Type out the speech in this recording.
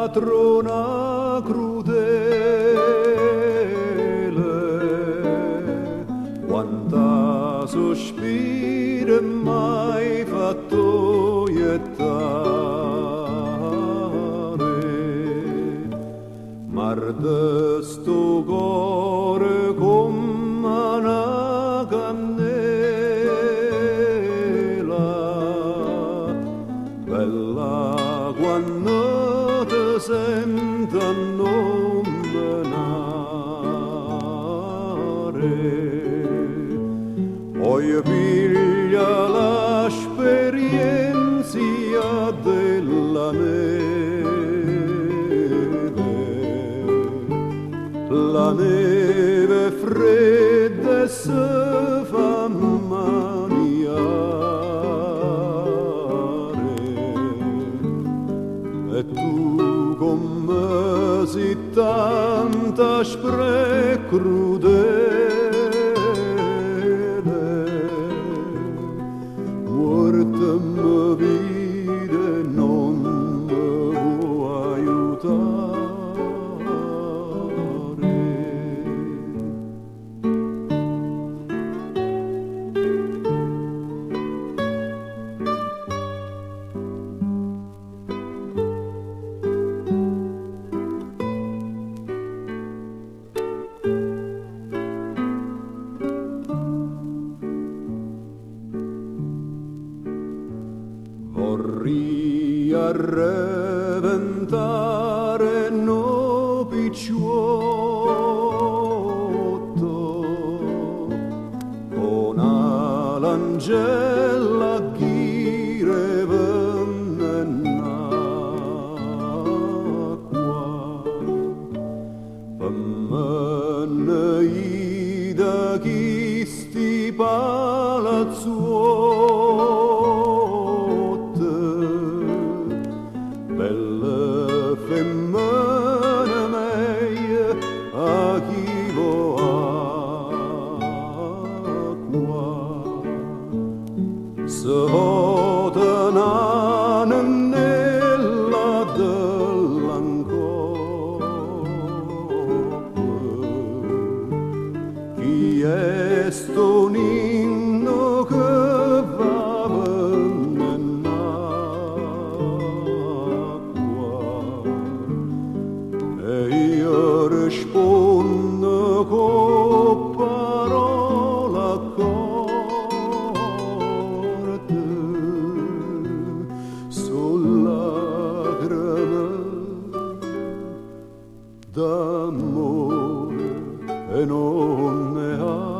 patrona crudele, quanta sospiro mai fatto iettare, mar de sto cuore come una cannella, bella quando te sento nominare. Poi piglia l'esperienza della neve fredda e si fa maniare, e tu come si tanta spre crudele, guardami vide non mi vuoi aiutare. Vorrei arreventare no picciotto con l'angella ghire vennacqua, per me da chi sti palazzuoli belle femmine meglio a chi acqua, se votano nella dell'ancoppa, chi è sto ninno che va rispondo con parole accorte sulle lacrime d'amore e non ne ha.